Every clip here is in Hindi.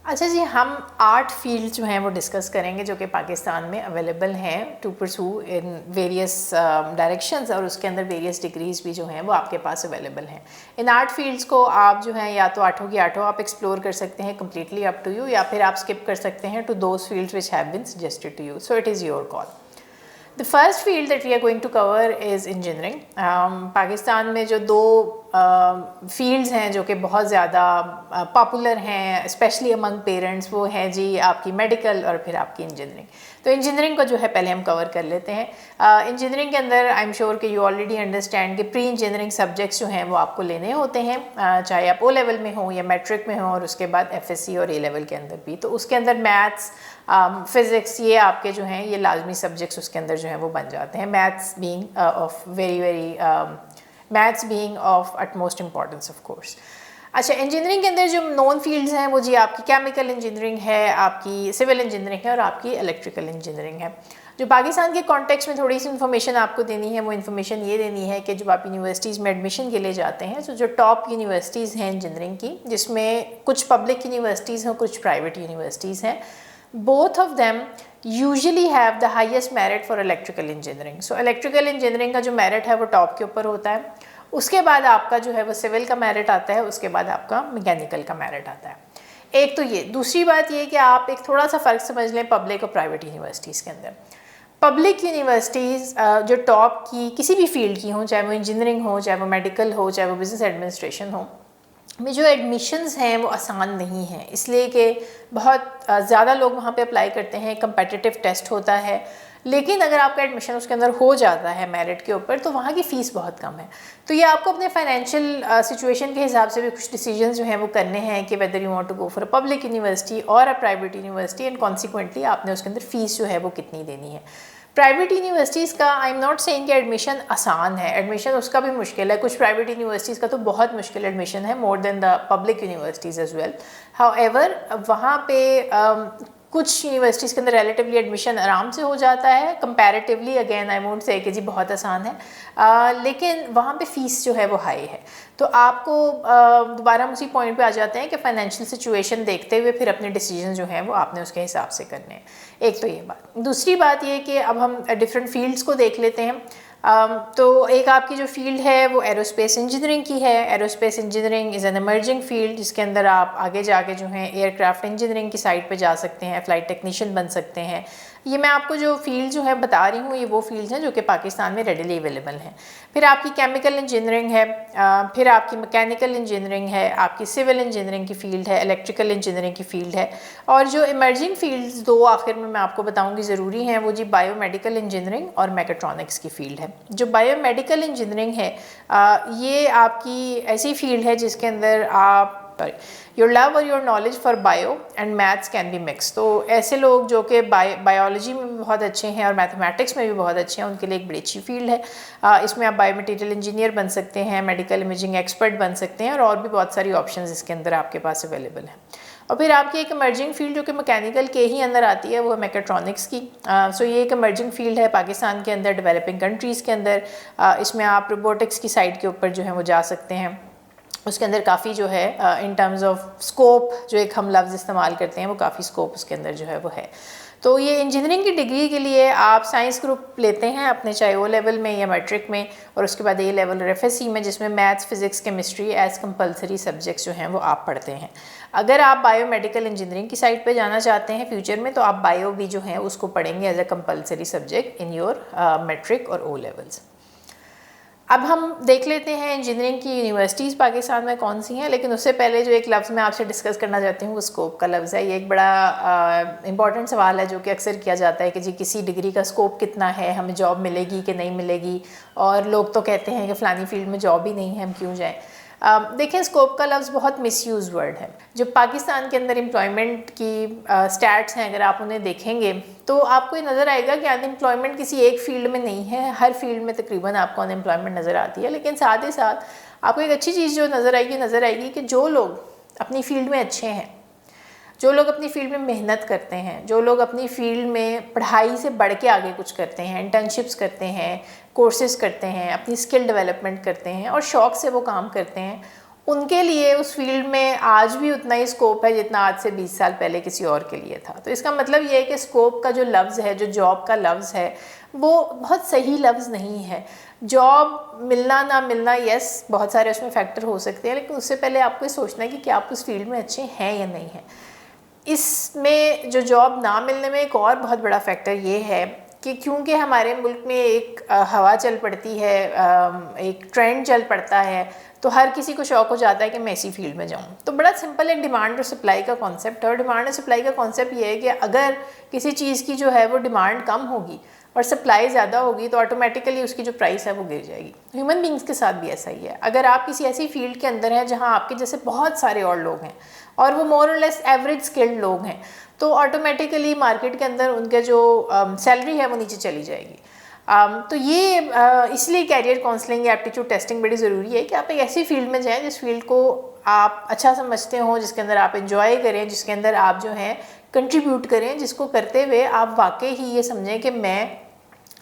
अच्छा जी, हम 8 फील्ड जो हैं वो डिस्कस करेंगे जो कि पाकिस्तान में अवेलेबल हैं to pursue in various directions, और उसके अंदर वेरियस डिग्रीज भी जो हैं वो आपके पास अवेलेबल हैं। इन 8 फील्ड्स को आप जो हैं या तो आठों की आठों आप एक्सप्लोर कर सकते हैं, कम्प्लीटली अप टू यू, या फिर आप स्किप कर सकते हैं to those fields which have been suggested to you, so it is your call. The first field that we are going to cover is engineering. Pakistan में जो दो फील्ड्स हैं जो कि बहुत ज़्यादा पॉपुलर हैं स्पेशली अमंग पेरेंट्स, वो है जी आपकी मेडिकल और फिर आपकी इंजीनियरिंग। तो इंजीनियरिंग को जो है पहले हम कवर कर लेते हैं। इंजीनियरिंग के अंदर आई एम श्योर कि यू ऑलरेडी अंडरस्टैंड कि प्री इंजीनियरिंग सब्जेक्ट्स जो हैं वो आपको लेने होते हैं, चाहे आप ओ लेवल में हो या मैट्रिक में हो, और उसके बाद एफएससी और ए लेवल के अंदर भी। तो उसके अंदर मैथ्स, फिज़िक्स, ये आपके जो हैं ये लाजमी सब्जेक्ट्स उसके अंदर जो हैं वो बन जाते हैं। Maths being of utmost importance of course. अच्छा, इंजीनियरिंग के अंदर जो नॉन फील्ड्स हैं वो जी आपकी केमिकल इंजीनियरिंग है, आपकी सिविल इंजीनियरिंग है और आपकी इलेक्ट्रिकल इंजीनियरिंग है। जो पाकिस्तान के कॉन्टेक्स्ट में थोड़ी सी इन्फॉर्मेशन आपको देनी है, वो इन्फॉर्मेशन ये देनी है कि जब आप यूनिवर्सिटीज़ में एडमिशन के लिए जाते हैं तो जो टॉप यूनिवर्सिटीज़ हैं इंजीनियरिंग की, जिसमें कुछ पब्लिक यूनिवर्सिटीज़ हैं, कुछ प्राइवेट यूनिवर्सिटीज़ हैं, both of them usually have the highest merit for electrical engineering. So electrical engineering का जो merit है वो टॉप के ऊपर होता है, उसके बाद आपका जो है वो सिविल का मेरिट आता है, उसके बाद आपका मैकेनिकल का मेरिट आता है। एक तो ये, दूसरी बात ये कि आप एक थोड़ा सा फ़र्क समझ लें पब्लिक और प्राइवेट यूनिवर्सिटीज़ के अंदर। पब्लिक यूनिवर्सिटीज़ जो टॉप की किसी भी फील्ड की हों, चाहे वो इंजीनियरिंग हो, चाहे वो मेडिकल हो, चाहे वो बिज़नेस एडमिनिस्ट्रेशन हो, में जो एडमिशन्स हैं वो आसान नहीं हैं, इसलिए कि बहुत ज़्यादा लोग वहाँ पे अप्लाई करते हैं, कंपेटिटिव टेस्ट होता है। लेकिन अगर आपका एडमिशन उसके अंदर हो जाता है मेरिट के ऊपर, तो वहाँ की फ़ीस बहुत कम है। तो ये आपको अपने फाइनेंशियल सिचुएशन के हिसाब से भी कुछ डिसीजंस जो हैं वो करने हैं कि whether you want to go for a public university और a private university, and consequently आपने उसके अंदर फ़ीस जो है वो कितनी देनी है। प्राइवेट यूनिवर्सिटीज़ का आई एम नॉट सेइंग कि एडमिशन आसान है, एडमिशन उसका भी मुश्किल है। कुछ प्राइवेट यूनिवर्सिटीज़ का तो बहुत मुश्किल एडमिशन है, more than the public universities as well. However वहाँ पे कुछ यूनिवर्सिटीज़ के अंदर रिलेटिवली एडमिशन आराम से हो जाता है, comparatively again I won't say कि जी बहुत आसान है, लेकिन वहाँ पे फ़ीस जो है वो हाई है। तो आपको दोबारा हम उसी पॉइंट पे आ जाते हैं कि फाइनेंशियल सिचुएशन देखते हुए फिर अपने डिसीजन जो हैं वो आपने उसके हिसाब से करने हैं। एक तो ये बात। दूसरी बात ये कि अब हम डिफरेंट फील्ड्स को देख लेते हैं। तो एक आपकी जो फील्ड है वो एरोस्पेस इंजीनियरिंग की है। Aerospace engineering is an emerging field, जिसके अंदर आप आगे जाके जो है एयरक्राफ्ट इंजीनियरिंग की साइड पे जा सकते हैं, फ़्लाइट टेक्नीशियन बन सकते हैं। ये मैं आपको जो फील्ड जो है बता रही हूँ, ये वो फील्ड्स हैं जो कि पाकिस्तान में रेडिली अवेलेबल हैं। फिर आपकी केमिकल इंजीनियरिंग है, फिर आपकी मैकेनिकल इंजीनियरिंग है, आपकी सिविल इंजीनियरिंग की फ़ील्ड है, इलेक्ट्रिकल इंजीनियरिंग की फ़ील्ड है। और जो इमर्जिंग फील्ड्स दो आखिर में मैं आपको बताऊँगी ज़रूरी हैं, वो जी बायोमेडिकल इंजीनियरिंग और मैकेट्रॉनिक्स की फ़ील्ड है। जो बायोमेडिकल इंजीनियरिंग है ये आपकी ऐसी फील्ड है जिसके अंदर आप योर लव और your knowledge for bio and maths can be mix. तो ऐसे लोग जो कि बायोलॉजी में भी बहुत अच्छे हैं और मैथमेटिक्स में भी बहुत अच्छे हैं, उनके लिए एक बड़ी अच्छी फील्ड है। इसमें आप बायोमटेरियल इंजीनियर बन सकते हैं, मेडिकल इमेजिंग एक्सपर्ट बन सकते हैं, और भी बहुत सारी ऑप्शंस इसके अंदर आपके पास अवेलेबल हैं। और फिर आपकी एक इमर्जिंग फील्ड जो कि मैकेनिकल के ही अंदर आती है, वो है मैकेट्रॉनिक्स की। सो ये एक इमर्जिंग फील्ड है पाकिस्तान के अंदर, डेवलपिंग कंट्रीज़ के अंदर। इसमें आप रोबोटिक्स की साइड के ऊपर जो है वो जा सकते हैं। उसके अंदर काफ़ी जो है इन टर्म्स ऑफ स्कोप, जो एक हम लफ्ज़ इस्तेमाल करते हैं, वो काफ़ी स्कोप उसके अंदर जो है वो है। तो ये इंजीनियरिंग की डिग्री के लिए आप साइंस ग्रुप लेते हैं अपने, चाहे ओ लेवल में या मैट्रिक में, और उसके बाद ए लेवल और एफएससी में, जिसमें maths, physics, chemistry as compulsory subjects जो हैं वो आप पढ़ते हैं। अगर आप बायोमेडिकल इंजीनियरिंग की साइड पे जाना चाहते हैं फ्यूचर में, तो आप बायो भी जो है उसको पढ़ेंगे as a compulsory subject in your matric और ओ लेवल्स। अब हम देख लेते हैं इंजीनियरिंग की यूनिवर्सिटीज़ पाकिस्तान में कौन सी हैं, लेकिन उससे पहले जो एक लफ्ज़ मैं आपसे डिस्कस करना चाहती हूँ वो स्कोप का लफ्ज़ है। ये एक बड़ा इंपॉर्टेंट सवाल है जो कि अक्सर किया जाता है कि जी किसी डिग्री का स्कोप कितना है, हमें जॉब मिलेगी कि नहीं मिलेगी, और लोग तो कहते हैं कि फ़लानी फील्ड में जॉब ही नहीं है, हम क्यों जाएँ। देखें, स्कोप का लफ्ज़ बहुत मिसयूज़ वर्ड है। जो पाकिस्तान के अंदर एम्प्लॉयमेंट की स्टैट्स हैं, अगर आप उन्हें देखेंगे तो आपको ये नज़र आएगा कि अनएम्प्लॉयमेंट किसी एक फील्ड में नहीं है, हर फील्ड में तकरीबन आपको अनएम्प्लॉयमेंट नज़र आती है। लेकिन साथ ही साथ आपको एक अच्छी चीज़ जो नज़र आएगी कि जो लोग अपनी फील्ड में अच्छे हैं, जो लोग अपनी फील्ड में मेहनत करते हैं, जो लोग अपनी फील्ड में पढ़ाई से बढ़ के आगे कुछ करते हैं, इंटर्नशिप्स करते हैं, कोर्सेज़ करते हैं, अपनी स्किल डेवलपमेंट करते हैं और शौक़ से वो काम करते हैं, उनके लिए उस फील्ड में आज भी उतना ही स्कोप है जितना आज से 20 साल पहले किसी और के लिए था। तो इसका मतलब ये है कि स्कोप का जो लफ्ज़ है, जो जॉब का लफ्ज़ है, वो बहुत सही लफ्ज़ नहीं है। जॉब मिलना ना मिलना, यस, बहुत सारे उसमें फैक्टर हो सकते हैं, लेकिन उससे पहले आपको ये सोचना है कि क्या आप उस फील्ड में अच्छे हैं या नहीं हैं। इसमें जो जॉब ना मिलने में एक और बहुत बड़ा फैक्टर ये है कि क्योंकि हमारे मुल्क में एक हवा चल पड़ती है, एक ट्रेंड चल पड़ता है, तो हर किसी को शौक़ हो जाता है कि मैं इसी फील्ड में जाऊँ। तो बड़ा सिंपल एक डिमांड और सप्लाई का कॉन्सेप्ट है, और डिमांड और सप्लाई का कॉन्सेप्ट ये है कि अगर किसी चीज़ की जो है वो डिमांड कम होगी और सप्लाई ज़्यादा होगी तो ऑटोमेटिकली उसकी जो प्राइस है वो गिर जाएगी। ह्यूमन बींग्स के साथ भी ऐसा ही है। अगर आप किसी ऐसी फील्ड के अंदर हैं जहाँ आपके जैसे बहुत सारे और लोग हैं और वो मोर और लेस एवरेज स्किल्ड लोग हैं, तो ऑटोमेटिकली मार्केट के अंदर उनके जो सैलरी है वो नीचे चली जाएगी। तो ये इसलिए कैरियर काउंसलिंग या एप्टीट्यूड टेस्टिंग बड़ी ज़रूरी है कि आप एक ऐसी फील्ड में जाएं जिस फील्ड को आप अच्छा समझते हो, जिसके अंदर आप एंजॉय करें, जिसके अंदर आप जो हैं कंट्रीब्यूट करें, जिसको करते हुए आप वाकई ही ये समझें कि मैं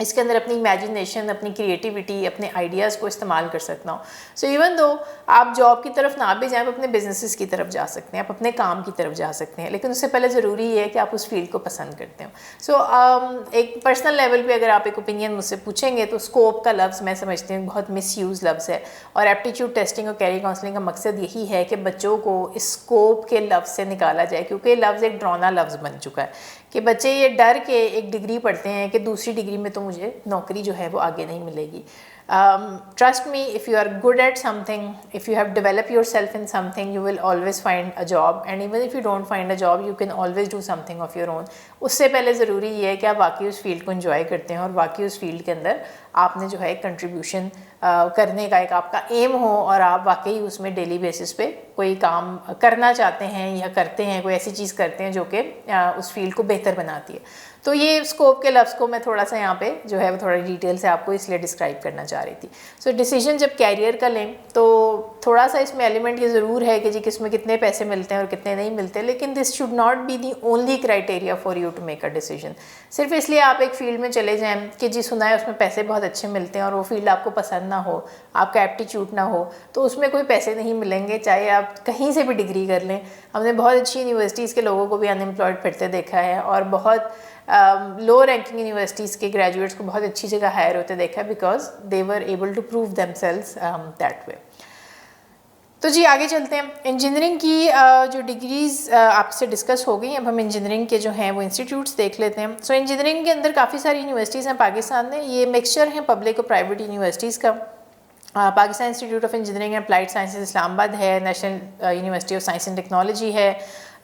इसके अंदर अपनी इमेजिनेशन, अपनी क्रिएटिविटी, अपने आइडियाज़ को इस्तेमाल कर सकता हूँ। सो इवन दो आप जॉब की तरफ ना भी जाएं, आप अपने बिजनेसेस की तरफ जा सकते हैं, आप अपने काम की तरफ जा सकते हैं, लेकिन उससे पहले ज़रूरी है कि आप उस फील्ड को पसंद करते हो। सो एक पर्सनल लेवल पे अगर आप एक ओपिनियन मुझसे पूछेंगे तो स्कोप का लफ्ज़ मैं समझती हूँ बहुत मिसयूज़ लफ्ज़ है, और एप्टीट्यूड टेस्टिंग और कैरियर काउंसलिंग का मकसद यही है कि बच्चों को इस स्कोप के लफ्ज़ से निकाला जाए, क्योंकि ये लफ्ज़ एक डरावना लफ्ज़ बन चुका है कि बच्चे ये डर के एक डिग्री पढ़ते हैं कि दूसरी डिग्री में तो मुझे नौकरी जो है वो आगे नहीं मिलेगी। Trust me, if you are good at something, if you have developed yourself in something, you will always find a job, and even if you don't find a job, you can always do something of your own. उससे पहले ज़रूरी ये है कि आप वाकई उस फील्ड को enjoy करते हैं और वाकई उस फील्ड के अंदर आपने जो है कंट्रीब्यूशन करने का एक आपका एम हो और आप वाकई उसमें डेली बेसिस पे कोई काम करना चाहते हैं या करते हैं, कोई ऐसी चीज़ करते हैं जो कि उस फील्ड को बेहतर बनाती है। तो ये स्कोप के लफ्ज़ को मैं थोड़ा सा यहाँ पे जो है वो थोड़ा डिटेल से आपको इसलिए डिस्क्राइब करना चाह रही थी। सो डिसीजन जब कैरियर का लें तो थोड़ा सा इसमें एलिमेंट ये ज़रूर है कि जी किसमें कितने पैसे मिलते हैं और कितने नहीं मिलते, लेकिन this should not be the only criteria for you to make a decision. सिर्फ इसलिए आप एक फील्ड में चले जाएँ कि जी सुना है उसमें पैसे बहुत अच्छे मिलते हैं और वो फील्ड आपको पसंद ना हो, आपका एप्टीट्यूड ना हो, तो उसमें कोई पैसे नहीं मिलेंगे, चाहे आप कहीं से भी डिग्री कर लें। हमने बहुत अच्छी यूनिवर्सिटीज़ के लोगों को भी अनएम्प्लॉयड फिरते देखा है और बहुत लो रैंकिंग यूनिवर्सिटीज़ के ग्रेजुएट्स को बहुत अच्छी जगह हायर होते देखा है, because they were able to prove themselves that way. तो जी आगे चलते हैं। इंजीनियरिंग की जो डिग्रीज़ आपसे डिस्कस हो गई, अब हम इंजीनियरिंग के जो हैं वो इंस्टीट्यूट्स देख लेते हैं। सो इंजीनियरिंग के अंदर काफ़ी सारी यूनिवर्सिटीज़ हैं पाकिस्तान में, ये मिक्सचर हैं पब्लिक और प्राइवेट यूनिवर्सिटीज़ का। Pakistan institute of engineering and applied sciences Islamabad है, national university of science and technology है,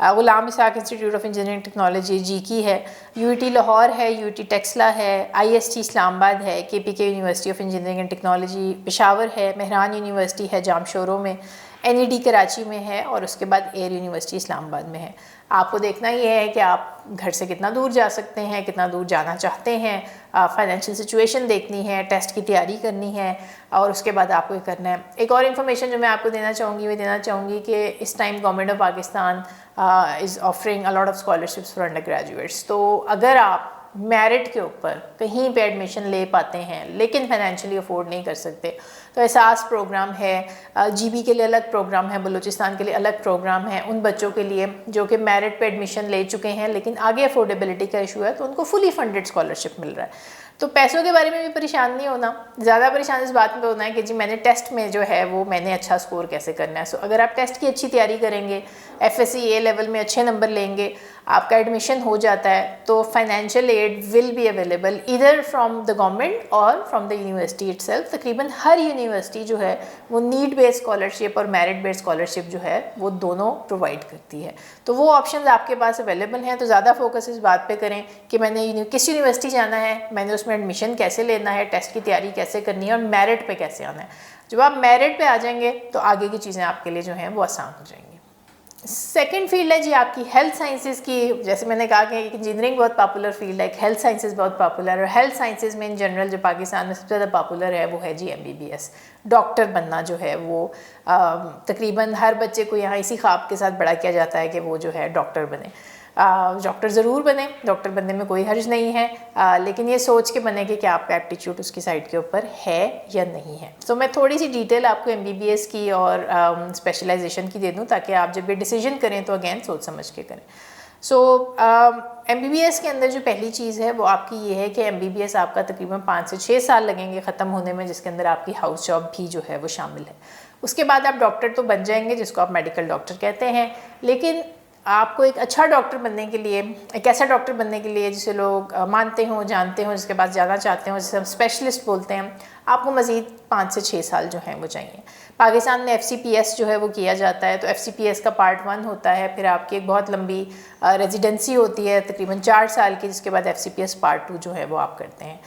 Ghulam Ishaq institute of engineering technology GIKI है, यूईटी लाहौर है, यूईटी टेक्सला है, आईएसटी इस्लामाबाद है, KPK university of engineering and technology Peshawar है, मेहरान यूनिवर्सिटी है जामशोरों में, एनईडी कराची में है, और उसके बाद एयर यूनिवर्सिटी इस्लामाबाद में है। आपको देखना ये है कि आप घर से कितना दूर जा सकते हैं, कितना दूर जाना चाहते हैं, फाइनेंशियल सिचुएशन देखनी है, टेस्ट की तैयारी करनी है, और उसके बाद आपको ये करना है। एक और इन्फॉर्मेशन जो मैं आपको देना चाहूँगी कि इस time government of Pakistan is offering a lot of scholarships for under graduates. तो अगर आप मेरिट के ऊपर कहीं पे एडमिशन ले पाते हैं लेकिन फाइनेंशियली अफोर्ड नहीं कर सकते, तो एहसास प्रोग्राम है, जीबी के लिए अलग प्रोग्राम है, बलूचिस्तान के लिए अलग प्रोग्राम है उन बच्चों के लिए जो कि मेरिट पे एडमिशन ले चुके हैं लेकिन आगे अफोर्डेबिलिटी का इशू है, तो उनको फुली फंडेड स्कॉलरशिप मिल रहा है। तो पैसों के बारे में भी परेशान नहीं होना, ज़्यादा परेशान इस बात में होना है कि जी मैंने टेस्ट में जो है वो मैंने अच्छा स्कोर कैसे करना है। सो अगर आप टेस्ट की अच्छी तैयारी करेंगे, एफएससी ए लेवल में अच्छे नंबर लेंगे, आपका एडमिशन हो जाता है, तो financial aid will be available either from the government और फ्रॉम द यूनिवर्सिटी इटसेल्फ। तकरीबन हर यूनिवर्सिटी जो है वो नीड बेस्ड स्कॉलरशिप और मेरिट बेस्ड स्कॉलरशिप जो है वो दोनों प्रोवाइड करती है। तो वो ऑप्शंस आपके पास अवेलेबल हैं। तो ज़्यादा फोकस इस बात पे करें कि मैंने किस यूनिवर्सिटी जाना है, मैंने उसमें एडमिशन कैसे लेना है, टेस्ट की तैयारी कैसे करनी है और मेरिट पे कैसे आना है। जब आप मेरिट पे आ जाएंगे तो आगे की चीज़ें आपके लिए जो हैं वो आसान हो जाएंगी। सेकेंड फील्ड है जी आपकी हेल्थ साइंसेज की। जैसे मैंने कहा कि इंजीनियरिंग बहुत पॉपुलर फील्ड है, हेल्थ साइंसेज बहुत पॉपुलर है, और हेल्थ साइंसेज में इन जनरल जो पाकिस्तान में सबसे ज़्यादा पॉपुलर है वो है जी एमबीबीएस। डॉक्टर बनना जो है वो तकरीबन हर बच्चे को यहाँ इसी ख्वाब के साथ बड़ा किया जाता है कि वो जो है डॉक्टर बने। डॉक्टर ज़रूर बने, डॉक्टर बनने में कोई हर्ज नहीं है, लेकिन ये सोच के बने कि क्या आपका एप्टीट्यूड उसकी साइड के ऊपर है या नहीं है। तो मैं थोड़ी सी डिटेल आपको MBBS की और स्पेशलाइजेशन की दे दूँ ताकि आप जब ये डिसीजन करें तो अगेन सोच समझ के करें। सो MBBS के अंदर जो पहली चीज़ है वो आपकी ये है कि MBBS आपका तकरीबन 5 से 6 साल लगेंगे ख़त्म होने में, जिसके अंदर आपकी हाउस जॉब भी जो है वो शामिल है। उसके बाद आप डॉक्टर तो बन जाएंगे, जिसको आप मेडिकल डॉक्टर कहते हैं, लेकिन आपको एक अच्छा डॉक्टर बनने के लिए, एक ऐसा डॉक्टर बनने के लिए जिसे लोग मानते हों, जानते हों, जिसके पास जाना चाहते हों, जिसे हम स्पेशलिस्ट बोलते हैं, आपको मज़ीद 5 से 6 साल जो हैं वो चाहिए। पाकिस्तान में FCPS जो है वो किया जाता है, तो FCPS का पार्ट 1 होता है, फिर आपकी एक बहुत लंबी रेजिडेंसी होती है तकरीबन 4 साल की, जिसके बाद FCPS पार्ट 2 जो है वो आप करते हैं।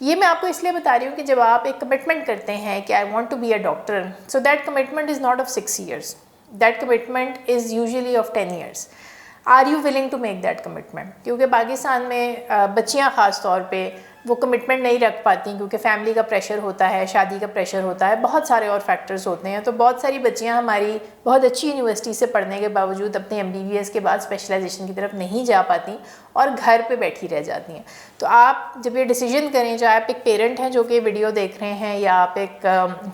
ये मैं आपको इसलिए बता रही हूँ कि जब आप एक कमिटमेंट करते हैं कि I want to be a doctor, so that commitment is not of 6 years, that commitment is usually of 10 years। Are you willing to make that commitment? क्योंकि पाकिस्तान में बच्चियाँ ख़ास तौर पे वो कमिटमेंट नहीं रख पाती, क्योंकि फैमिली का प्रेशर होता है, शादी का प्रेशर होता है, बहुत सारे और फैक्टर्स होते हैं। तो बहुत सारी बच्चियां हमारी बहुत अच्छी यूनिवर्सिटी से पढ़ने के बावजूद अपने MBBS के बाद स्पेशलाइजेशन की तरफ नहीं जा पाती और घर पे बैठी रह जाती हैं। तो आप जब ये डिसीजन करें, चाहे आप एक पेरेंट हैं जो कि वीडियो देख रहे हैं या आप एक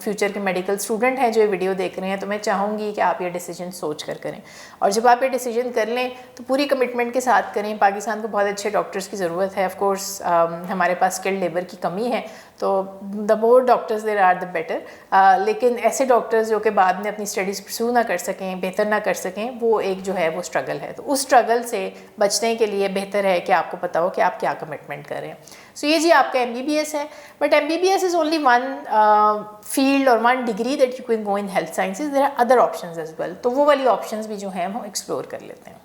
फ्यूचर के मेडिकल स्टूडेंट हैं जो ये वीडियो देख रहे हैं, तो मैं चाहूँगी कि आप ये डिसीजन सोच कर करें। और जब आप ये डिसीजन कर लें तो पूरी कमिटमेंट के साथ करें। पाकिस्तान को बहुत अच्छे डॉक्टर्स की ज़रूरत है। ऑफकोर्स हमारे पास स्किल्ड लेबर की कमी है, तो the more doctors there are the better. लेकिन ऐसे डॉक्टर्स जो कि बाद में अपनी स्टडीज़ परस्यू ना कर सकें, बेहतर ना कर सकें, वो एक जो है वो स्ट्रगल है। तो उस स्ट्रगल से बचने के लिए बेहतर है कि आपको पता हो कि आप क्या कमिटमेंट कर रहे हैं। सो ये जी आपका MBBS है, but MBBS is only one field और one degree that you can go in health sciences. There are other options as well, तो वो वाली ऑप्शंस भी जो हैं वो एक्सप्लोर कर लेते हैं।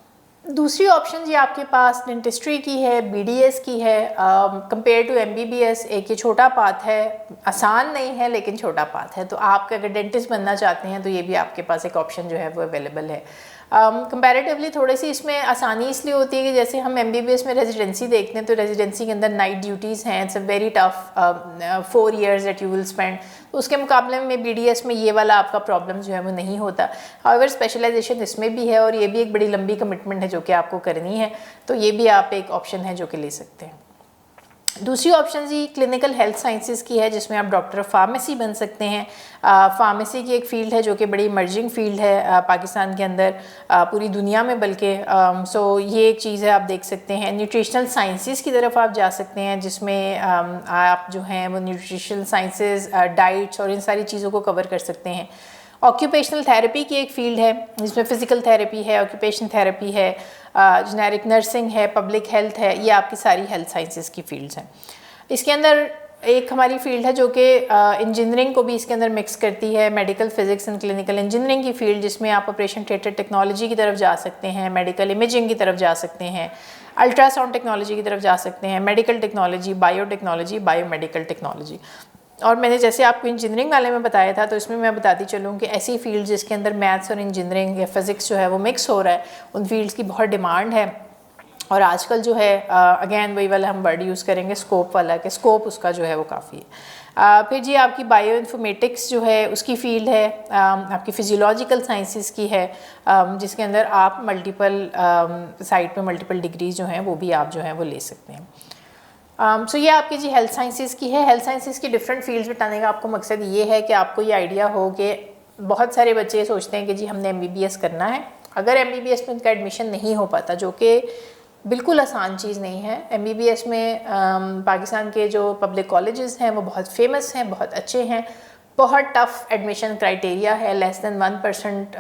दूसरी ऑप्शन जी आपके पास डेंटिस्ट्री की है, BDS की है। कंपेयर टू MBBS एक ये छोटा पाथ है, आसान नहीं है लेकिन छोटा पाथ है। तो आप अगर डेंटिस्ट बनना चाहते हैं तो ये भी आपके पास एक ऑप्शन जो है वो अवेलेबल है। कंपैरेटिवली थोड़ी सी इसमें आसानी इसलिए होती है कि जैसे हम MBBS में रेजिडेंसी देखते हैं, तो रेजिडेंसी के अंदर नाइट ड्यूटीज़ हैं। It's a very tough 4 years that you will spend. तो उसके मुकाबले में BDS में ये वाला आपका प्रॉब्लम जो है वो नहीं होता। हाउएवर स्पेशलाइजेशन इसमें भी है और ये भी एक बड़ी लंबी कमिटमेंट है जो कि आपको करनी है, तो ये भी आप एक ऑप्शन है जो कि ले सकते हैं। दूसरी ऑप्शन जी क्लिनिकल हेल्थ साइंसेज की है, जिसमें आप डॉक्टर ऑफ फार्मेसी बन सकते हैं। फार्मेसी की एक फ़ील्ड है जो कि बड़ी इमर्जिंग फ़ील्ड है पाकिस्तान के अंदर, पूरी दुनिया में बल्कि। सो ये एक चीज़ है, आप देख सकते हैं। न्यूट्रिशनल साइंसेस की तरफ आप जा सकते हैं, जिसमें आप जो हैं वो न्यूट्रिशनल साइंसेस, डाइट्स और इन सारी चीज़ों को कवर कर सकते हैं। ऑक्यूपेशनल थेरेपी की एक फ़ील्ड है जिसमें फ़िज़िकल थेरेपी है, ऑक्यूपेशन थेरेपी है, जेनेरिक नर्सिंग है, पब्लिक हेल्थ है। ये आपकी सारी हेल्थ साइंसेस की फ़ील्ड्स हैं। इसके अंदर एक हमारी फ़ील्ड है जो कि इंजीनियरिंग को भी इसके अंदर मिक्स करती है, medical physics and clinical engineering की फ़ील्ड, जिसमें आप ऑपरेशन थिएटर टेक्नोलॉजी की तरफ जा सकते हैं, मेडिकल इमेजिंग की तरफ जा सकते हैं, अल्ट्रासाउंड टेक्नोलॉजी की तरफ जा सकते हैं, medical technology, biotechnology, biomedical technology. और मैंने जैसे आपको इंजीनियरिंग वाले में बताया था, तो इसमें मैं बताती चलूँ कि ऐसी फील्ड जिसके अंदर मैथ्स और इंजीनियरिंग या फिज़िक्स जो है वो मिक्स हो रहा है, उन फील्ड्स की बहुत डिमांड है। और आजकल जो है अगेन वही वाला हम वर्ड यूज़ करेंगे स्कोप वाला, कि स्कोप उसका जो है वो काफ़ी है। फिर जी आपकी बायो इन्फॉर्मेटिक्स जो है उसकी फ़ील्ड है, आपकी फिजियोलॉजिकल साइंसेस की है, जिसके अंदर आप मल्टीपल साइड पे मल्टीपल डिग्रीज जो हैं वो भी आप जो है वो ले सकते हैं। सो ये आपकी जी हेल्थ साइंसेस की है। हेल्थ साइंसेस की डिफरेंट फील्ड्स बताने का आपको मकसद ये है कि आपको ये आइडिया हो कि बहुत सारे बच्चे सोचते हैं कि जी हमने MBBS करना है, अगर MBBS में उनका एडमिशन नहीं हो पाता, जो कि बिल्कुल आसान चीज़ नहीं है। MBBS में पाकिस्तान के जो पब्लिक कॉलेजेस हैं वो बहुत फेमस हैं, बहुत अच्छे हैं, बहुत टफ एडमिशन क्राइटेरिया है। Less than 1%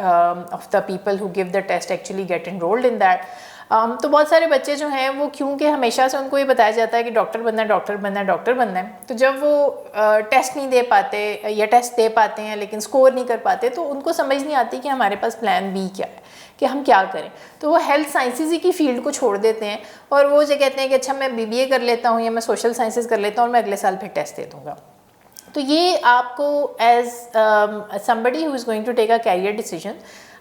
of the people who give the test actually get enrolled in that. तो बहुत सारे बच्चे जो हैं वो, क्योंकि हमेशा से उनको ये बताया जाता है कि डॉक्टर बनना है, डॉक्टर बनना है, डॉक्टर बनना है, तो जब वो टेस्ट नहीं दे पाते या टेस्ट दे पाते हैं लेकिन स्कोर नहीं कर पाते, तो उनको समझ नहीं आती कि हमारे पास प्लान B क्या है, कि हम क्या करें। तो वो हेल्थ साइंसेज की फ़ील्ड को छोड़ देते हैं और वो जो कहते हैं कि अच्छा मैं BBA कर लेता हूँ या मैं सोशल साइंसेज कर लेता हूँ और मैं अगले साल फिर टेस्ट दे दूँगा। तो ये आपको as somebody who is going to take a career decision,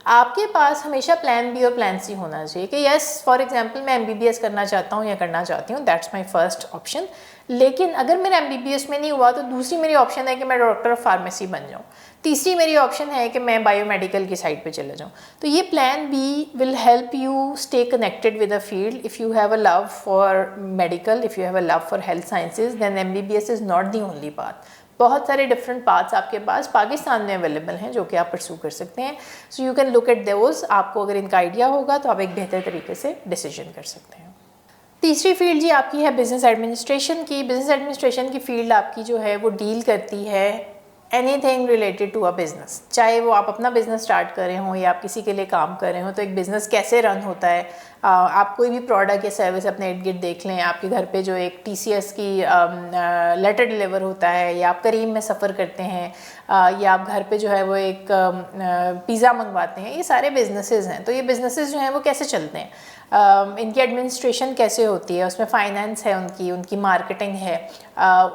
आपके पास हमेशा प्लान बी और प्लान सी होना चाहिए कि यस फॉर एग्जांपल मैं एमबीबीएस करना चाहता हूँ या करना चाहती हूँ, दैट्स माय फर्स्ट ऑप्शन। लेकिन अगर मेरा एमबीबीएस में नहीं हुआ तो दूसरी मेरी ऑप्शन है कि मैं डॉक्टर ऑफ फार्मेसी बन जाऊँ, तीसरी मेरी ऑप्शन है कि मैं बायोमेडिकल की साइड पे चला जाऊँ। तो ये plan B will help you stay connected with a field. If you have a love for medical, if you have a love for health sciences, then MBBS is not the only path. बहुत सारे डिफरेंट पाथ्स आपके पास पाकिस्तान में अवेलेबल हैं जो कि आप परसू कर सकते हैं। So you can look at those. आपको अगर इनका आइडिया होगा तो आप एक बेहतर तरीके से डिसीजन कर सकते हैं। तीसरी फील्ड जी आपकी है बिज़नेस एडमिनिस्ट्रेशन की। बिज़नेस एडमिनिस्ट्रेशन की फील्ड आपकी जो है वो डील करती है anything related to a business, चाहे वो आप अपना बिज़नेस स्टार्ट कर रहे हो या आप किसी के लिए काम कर रहे हो। तो एक बिज़नेस कैसे रन होता है, आप कोई भी प्रोडक्ट या सर्विस अपने इर्द गिर्द देख लें, आपके घर पे जो एक टीसीएस की लेटर डिलीवर होता है, या आप करीम में सफ़र करते हैं, या आप घर पे जो है वो एक पिज़्ज़ा मंगवाते हैं, ये सारे बिजनेसेस हैं। तो ये बिजनेसेस जो हैं वो कैसे चलते हैं, इनकी एडमिनिस्ट्रेशन कैसे होती है, उसमें फाइनेंस है, उनकी मार्केटिंग है,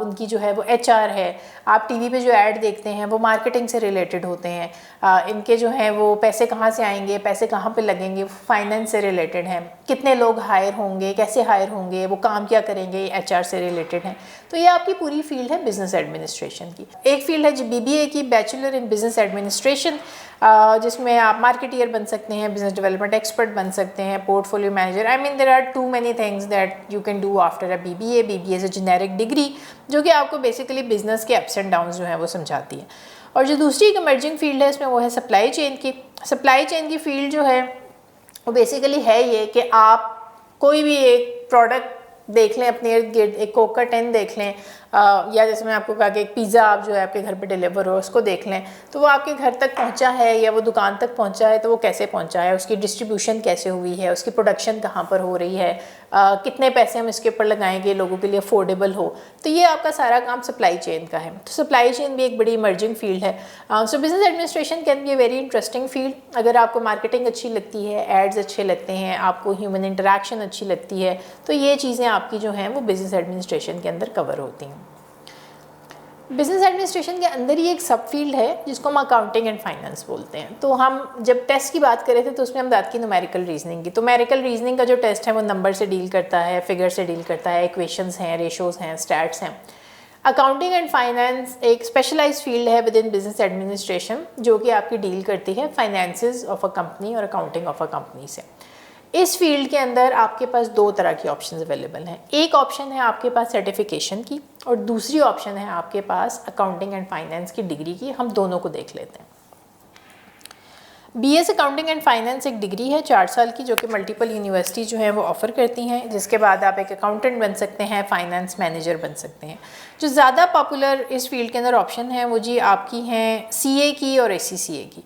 उनकी जो है वो एचआर है। आप टीवी पे जो ऐड देखते हैं वो मार्केटिंग से रिलेटेड होते हैं। इनके जो हैं वो पैसे कहाँ से आएंगे, पैसे कहाँ पे लगेंगे, फाइनेंस से रिलेटेड हैं। कितने लोग हायर होंगे, कैसे हायर होंगे, वो काम क्या करेंगे, एचआर से रिलेटेड हैं। तो ये आपकी पूरी फील्ड है बिजनेस एडमिनिस्ट्रेशन की। एक फील्ड है जी बीबीए की, बैचलर इन बिजनेस एडमिनिस्ट्रेशन, जिसमें आप मार्केटियर बन सकते हैं, बिजनेस डेवलपमेंट एक्सपर्ट बन सकते हैं, portfolio manager. I mean there are too many things that you can do after a BBA. BBA is a generic degree जो कि आपको बेसिकली बिजनेस के अप्स एंड डाउन्स जो है वो समझाती है। और जो दूसरी इमर्जिंग फील्ड है इसमें वो है सप्लाई चेन की। सप्लाई चेन की फील्ड जो है वो बेसिकली है ये कि आप कोई भी एक प्रोडक्ट देख लें अपने इर्द गिर्द, एक कोका टेन देख लें, या जैसे मैं आपको कहा कि एक पिज़्ज़ा आप जो है आपके घर पे डिलीवर हो उसको देख लें, तो वो आपके घर तक पहुंचा है या वो दुकान तक पहुंचा है तो वो कैसे पहुंचा है, उसकी डिस्ट्रीब्यूशन कैसे हुई है, उसकी प्रोडक्शन कहाँ पर हो रही है, कितने पैसे हम इसके ऊपर लगाएंगे लोगों के लिए अफोर्डेबल हो। तो ये आपका सारा काम सप्लाई चेन का है। तो सप्लाई चेन भी एक बड़ी इमर्जिंग फील्ड है। सो business administration can be a very interesting field. अगर आपको मार्केटिंग अच्छी लगती है, एड्स अच्छे लगते हैं, आपको ह्यूमन इंटरेक्शन अच्छी लगती है, तो ये चीज़ें आपकी जो हैं वो बिजनेस एडमिनिस्ट्रेशन के अंदर कवर होती हैं। बिजनेस एडमिनिस्ट्रेशन के अंदर ही एक सब फील्ड है जिसको हम अकाउंटिंग एंड फाइनेंस बोलते हैं। तो हम जब टेस्ट की बात कर रहे थे तो उसमें हम बात की न्यूमेरिकल रीजनिंग की। तो न्यूमेरिकल रीजनिंग का जो टेस्ट है वो नंबर से डील करता है, फिगर से डील करता है, इक्वेशंस हैं, रेशोज़ हैं, स्टैट्स हैं। अकाउंटिंग एंड फाइनेंस एक स्पेशलाइज्ड फील्ड है विद इन बिजनेस एडमिनिस्ट्रेशन जो कि आपकी डील करती है फाइनेंसेस ऑफ अ कंपनी और अकाउंटिंग ऑफ अ कंपनी से। इस फील्ड के अंदर आपके पास दो तरह की ऑप्शंस अवेलेबल हैं। एक ऑप्शन है आपके पास सर्टिफिकेशन की और दूसरी ऑप्शन है आपके पास अकाउंटिंग एंड फाइनेंस की डिग्री की। हम दोनों को देख लेते हैं। बीएस अकाउंटिंग एंड फाइनेंस एक डिग्री है 4 साल की जो कि मल्टीपल यूनिवर्सिटी जो है वो ऑफ़र करती हैं, जिसके बाद आप एक अकाउंटेंट बन सकते हैं, फाइनेंस मैनेजर बन सकते हैं। जो ज़्यादा पॉपुलर इस फील्ड के अंदर ऑप्शन है वो जी आपकी हैं सीए की और एसीसीए की।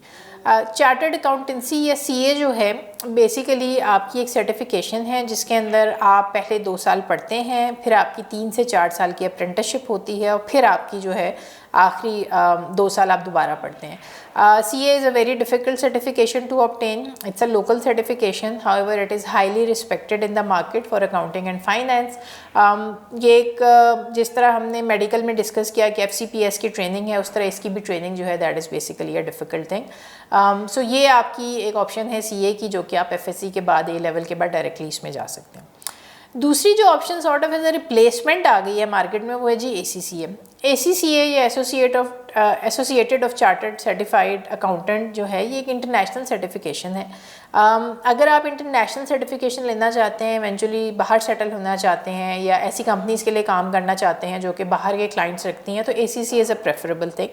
चार्टर्ड अकाउंटेंसी या सीए जो है बेसिकली आपकी एक सर्टिफिकेशन है जिसके अंदर आप पहले 2 साल पढ़ते हैं, फिर आपकी 3 से 4 साल की अप्रेंटिसशिप होती है और फिर आपकी जो है आखिरी 2 साल आप दोबारा पढ़ते हैं। CA is a very difficult certification to obtain. It's a local certification. However, it is highly respected in the market for accounting and finance. ये एक जिस तरह हमने मेडिकल में डिस्कस किया कि FCPS की ट्रेनिंग है, उस तरह इसकी भी ट्रेनिंग जो है that is basically a difficult thing. So ये आपकी एक ऑप्शन है CA की जो कि आप FSC के बाद A लेवल के बाद डायरेक्टली इसमें जा सकते हैं। दूसरी जो option sort of as a replacement आ गई है मार्केट में वो है जी ACCA। ACCA या associated of chartered certified accountant जो है ये एक इंटरनेशनल सर्टिफिकेशन है। अगर आप इंटरनेशनल सर्टिफिकेशन लेना चाहते हैं, इवेंचुअली बाहर सेटल होना चाहते हैं या ऐसी कंपनीज़ के लिए काम करना चाहते हैं जो कि बाहर के क्लाइंट्स रखती हैं, तो ACCA is a preferable thing.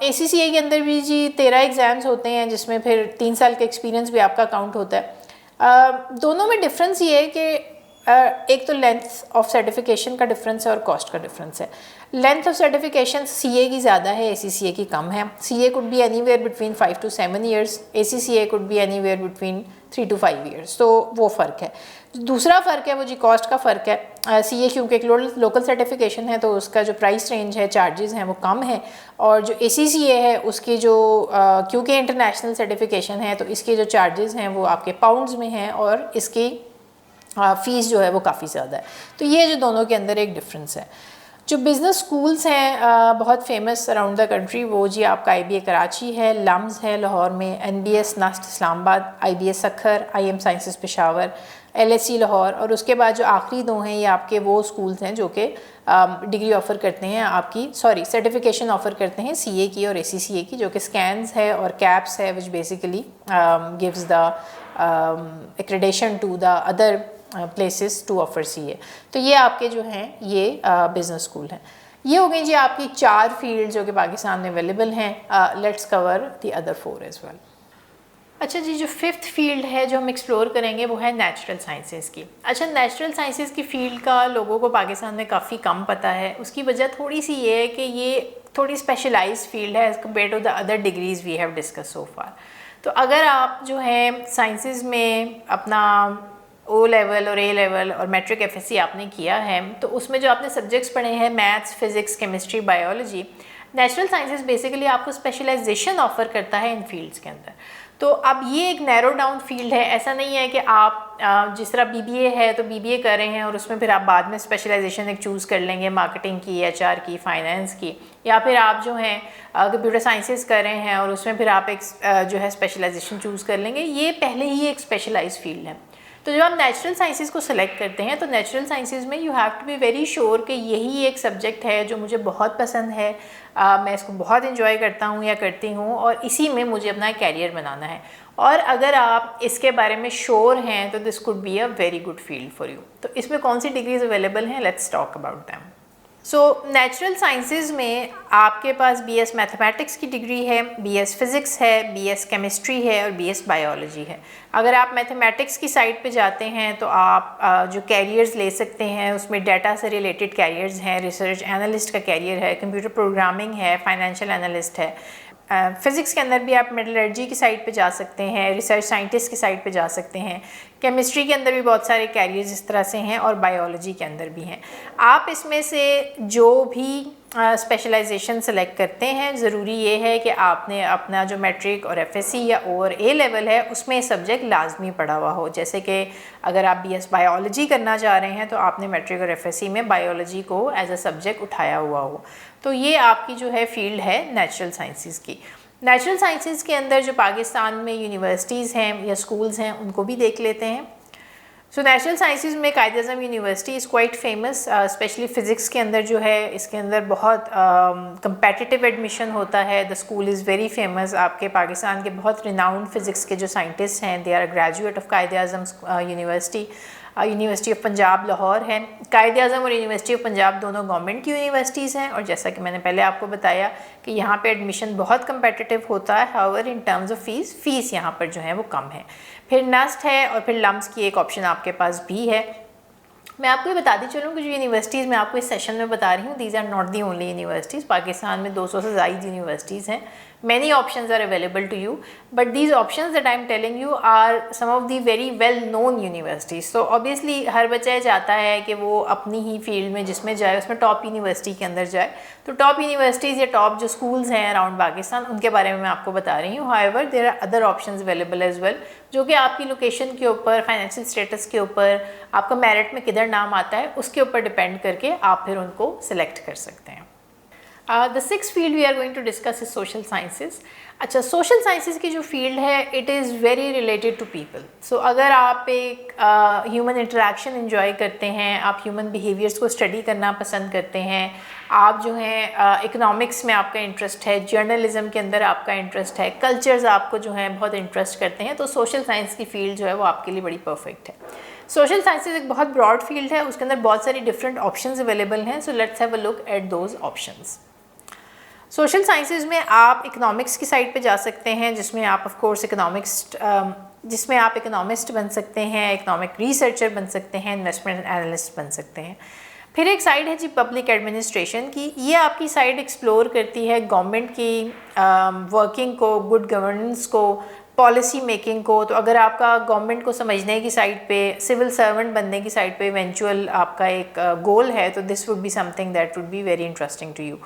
ACCA के अंदर भी जी 13 एग्ज़ाम्स होते हैं जिसमें फिर 3 साल का एक्सपीरियंस भी आपका काउंट होता है। दोनों में डिफरेंस ये है कि एक तो लेंथ ऑफ सर्टिफिकेशन का डिफरेंस है और कॉस्ट का डिफरेंस है। लेंथ ऑफ सर्टिफिकेशन CA की ज़्यादा है, ACCA की कम है। CA could be anywhere between 5 to 7 years, ACCA could be anywhere between 3 to 5 years। तो वो फ़र्क है। दूसरा फ़र्क है वो जी कॉस्ट का फ़र्क है। CA क्योंकि एक लोकल सर्टिफिकेशन है तो उसका जो प्राइस रेंज है, चार्जेस हैं वो कम है, और जो ACCA है उसकी जो क्योंकि इंटरनेशनल सर्टिफिकेशन है तो इसके जो चार्जेस हैं वो आपके पाउंड्स में हैं और इसकी फ़ीस जो है वो काफ़ी ज़्यादा है। तो ये जो दोनों के अंदर एक डिफरेंस है। जो बिज़नेस स्कूल्स हैं बहुत फेमस अराउंड द कंट्री, वो जी आपका IBA कराची है, लम्स है लाहौर में, NBS NUST Islamabad, IBA Sukkur, IM sciences Peshawar, LSE Lahore, और उसके बाद जो आखिरी दो हैं ये आपके वो स्कूल्स हैं जो कि डिग्री ऑफ़र करते हैं आपकी, सर्टिफिकेशन ऑफ़र करते हैं CA की और ACCA की, जो कि स्कैन्स है और कैप्स है, which basically gives the accreditation to the other places to offer CA। तो ये आपके जो हैं ये बिज़नेस स्कूल हैं। ये हो गई जी आपकी 4 फील्ड जो कि पाकिस्तान में अवेलेबल हैं। Let's cover the other 4 as well. अच्छा जी, जो 5th फील्ड है जो हम एक्सप्लोर करेंगे वो है नेचुरल साइंसेस की। अच्छा, नेचुरल साइंसेस की फील्ड का लोगों को पाकिस्तान में काफ़ी कम पता है। उसकी वजह थोड़ी सी ये है कि ये थोड़ी स्पेशलाइज्ड फील्ड है as compare to the other degrees we have discuss so far. तो अगर आप जो है साइंसेस में अपना O लेवल और A लेवल और मैट्रिक FSC आपने किया है, तो उसमें जो आपने सब्जेक्ट्स पढ़े हैं maths, physics, chemistry, biology, natural sciences basically आपको स्पेशलाइजेशन ऑफ़र करता है इन फील्ड्स के अंदर। तो अब ये एक नैरो डाउन फील्ड है, ऐसा नहीं है कि आप जिस तरह BBA है तो BBA कर रहे हैं और उसमें फिर आप बाद में स्पेशलाइजेशन एक चूज़ कर लेंगे, मार्केटिंग की, HR की, फाइनेंस की, या फिर आप जो हैं कंप्यूटर साइंसेस कर रहे हैं और उसमें फिर आप एक जो है स्पेशलाइजेशन चूज़ कर लेंगे। ये पहले ही एक स्पेशलाइज फील्ड है। तो जब आप नेचुरल साइंसेस को सिलेक्ट करते हैं तो नेचुरल साइंसेस में you have to be very sure कि यही एक सब्जेक्ट है जो मुझे बहुत पसंद है, मैं इसको बहुत इन्जॉय करता हूँ या करती हूँ और इसी में मुझे अपना कैरियर बनाना है। और अगर आप इसके बारे में श्योर हैं तो this could be a very good field for you. तो इसमें कौन सी डिग्रीज अवेलेबल हैं, let's talk about them. So natural sciences में आपके पास BS मैथमेटिक्स की डिग्री है, BS फिज़िक्स है, BS केमिस्ट्री है और BS बायोलॉजी है। अगर आप मैथमेटिक्स की साइड पे जाते हैं तो आप जो कैरियर्स ले सकते हैं उसमें डाटा से रिलेटेड कैरियर्स हैं, रिसर्च एनालिस्ट का कैरियर है, कंप्यूटर प्रोग्रामिंग है, फाइनेंशियल एनालिस्ट है। फिज़िक्स के अंदर भी आप मेटलर्जी की साइड पे जा सकते हैं, रिसर्च साइंटिस्ट की साइड पे जा सकते हैं। केमिस्ट्री के अंदर भी बहुत सारे कैरियर्स इस तरह से हैं और बायोलॉजी के अंदर भी हैं। आप इसमें से जो भी स्पेशलाइजेशन सेलेक्ट करते हैं, ज़रूरी ये है कि आपने अपना जो मैट्रिक और FSC या O और A लेवल है उसमें सब्जेक्ट लाजमी पढ़ा हुआ हो। जैसे कि अगर आप BS बायोलॉजी करना चाह रहे हैं तो आपने मैट्रिक और FSC में बायोलॉजी को एज अ सब्जेक्ट उठाया हुआ हो। तो ये आपकी जो है फील्ड है नेचुरल साइंसेस की। नेचुरल साइंसेस के अंदर जो पाकिस्तान में यूनिवर्सिटीज़ हैं या स्कूल्स हैं उनको भी देख लेते हैं। सो नेचुरल साइंसेस में Quaid-e-Azam university is quite famous, specially physics के अंदर जो है इसके अंदर बहुत कम्पेटिटिव एडमिशन होता है। The school is very famous. आपके पाकिस्तान के बहुत रिनाउंड फ़िज़िक्स के जो साइंटिस्ट हैं they are graduate of Quaid-e-Azam university. University of Punjab Lahore है। कायद-ए-आज़म और यूनिवर्सिटी ऑफ पंजाब दोनों गवर्नमेंट की यूनिवर्सिटीज़ हैं और जैसा कि मैंने पहले आपको बताया कि यहाँ पे एडमिशन बहुत कम्पेटिटिव होता है। However in terms of fees यहाँ पर जो है वो कम है। फिर नस्ट है और फिर लम्स की एक ऑप्शन आपके पास भी है। मैं आपको ये बताती चलूँ कि जो यूनिवर्सिटीज़ मैं आपको इस सेशन में बता रही हूँ these are not the only universities. Pakistan में 200 से ज़ायद यूनिवर्सिटीज़ हैं। Many options are available to you, but these options that I am telling you are some of the very well known universities. So obviously हर बच्चा चाहता है कि वो अपनी ही फील्ड में जिसमें जाए उसमें टॉप यूनिवर्सिटी के अंदर जाए। तो टॉप यूनिवर्सिटीज़ या टॉप जो स्कूल्स हैं अराउंड पाकिस्तान उनके बारे में मैं आपको बता रही हूँ। However, there are other options available as well, जो कि आपकी लोकेशन के ऊपर, फाइनेंशियल स्टेटस के ऊपर, आपका मेरिट में किधर नाम आता है उसके ऊपर डिपेंड करके आप फिर उनको सिलेक्ट कर सकते हैं। The sixth field we are going to discuss is social sciences. अच्छा, सोशल साइंसेस की जो फील्ड है it is very related to people. So अगर आप एक ह्यूमन इंटरेक्शन इन्जॉय करते हैं, आप ह्यूमन बिहेवियर्स को स्टडी करना पसंद करते हैं, आप जो हैं इकोनॉमिक्स में आपका इंटरेस्ट है, जर्नलिज्म के अंदर आपका इंटरेस्ट है, कल्चर्स आपको जो है बहुत इंटरेस्ट करते हैं, तो सोशल साइंस की फील्ड जो है वो आपके लिए बड़ी परफेक्ट है। सोशल साइंसेज एक बहुत ब्रॉड फील्ड है, उसके अंदर बहुत सारी डिफरेंट ऑप्शंस अवेलेबल हैं। So let's have a look at those options. Social sciences में आप इकोनॉमिक्स की साइड पे जा सकते हैं जिसमें आप ऑफ कोर्स जिसमें आप इकोनॉमिस्ट बन सकते हैं, इकोनॉमिक रिसर्चर बन सकते हैं, इन्वेस्टमेंट एनालिस्ट बन सकते हैं। फिर एक साइड है जी पब्लिक एडमिनिस्ट्रेशन की। ये आपकी साइड एक्सप्लोर करती है गवर्नमेंट की वर्किंग को, गुड गवर्नेंस को, पॉलिसी मेकिंग को। तो अगर आपका गवर्नमेंट को समझने की साइड पे, सिविल सर्वेंट बनने की साइड पे इवेंचुअल आपका एक गोल है तो this would be something that would be very interesting to you.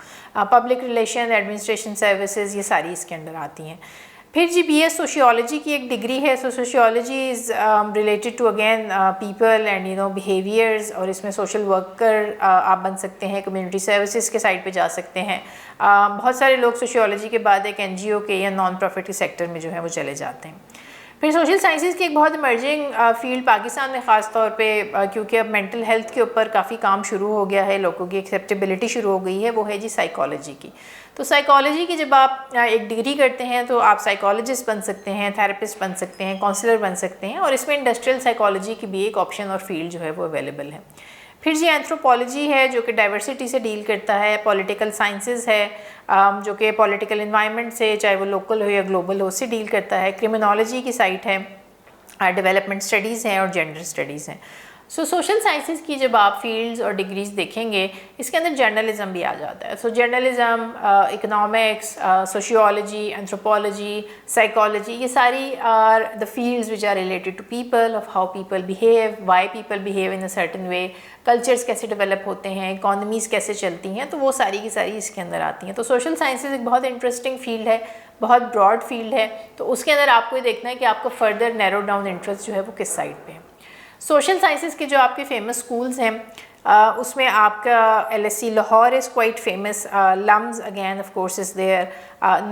Public relation, administration services, ये सारी इसके अंदर आती हैं। फिर जी BS सोशियोलॉजी की एक डिग्री है। So sociology is related to again people and behaviours, और इसमें सोशल वर्कर आप बन सकते हैं, कम्युनिटी सर्विसेज के साइड पे जा सकते हैं। बहुत सारे लोग सोशियोलॉजी के बाद एक NGO के या नॉन प्रॉफिट के सेक्टर में जो है वो चले जाते हैं। फिर सोशल साइंसेज की एक बहुत इमर्जिंग फील्ड पाकिस्तान में ख़ास तौर पे क्योंकि अब मेंटल हेल्थ के ऊपर काफ़ी काम शुरू हो गया है, लोगों की एक्सेप्टेबिलिटी शुरू हो गई है, वो है जी साइकोलॉजी की। तो साइकोलॉजी की जब आप एक डिग्री करते हैं तो आप साइकोलॉजिस्ट बन सकते हैं, थेरेपिस्ट बन सकते हैं, काउंसलर बन सकते हैं, और इसमें इंडस्ट्रियल साइकोलॉजी की भी एक ऑप्शन और फील्ड जो है वो अवेलेबल है। फिर जी एंथ्रोपोलॉजी है जो कि डाइवर्सिटी से डील करता है। पॉलिटिकल साइंसेज है जो कि पॉलिटिकल इन्वायरमेंट से, चाहे वो लोकल हो या ग्लोबल हो, उससे डील करता है। क्रिमिनोलॉजी की साइट है, डेवलपमेंट स्टडीज़ हैं और जेंडर स्टडीज़ हैं। सो सोशल साइंसेज की जब आप फील्ड्स और डिग्रीज देखेंगे, इसके अंदर जर्नलिज्म भी आ जाता है। So journalism, economics, sociology, anthropology, psychology, ये सारी are the fields which are related to people, of how people behave, why people behave in a certain way, cultures कैसे डेवलप होते हैं, इकॉनमीज़ कैसे चलती हैं, तो वो सारी की सारी इसके अंदर आती हैं। तो सोशल साइंसेज एक बहुत इंटरेस्टिंग फील्ड है, बहुत ब्रॉड फील्ड है। तो उसके अंदर आपको ये देखना है कि आपको फर्दर नैरो डाउन इंटरेस्ट जो है वो किस साइड पे है। सोशल साइंसेज के जो आपके फेमस स्कूल्स हैं उसमें आपका LSE Lahore is quite famous, LUMS again of course is there,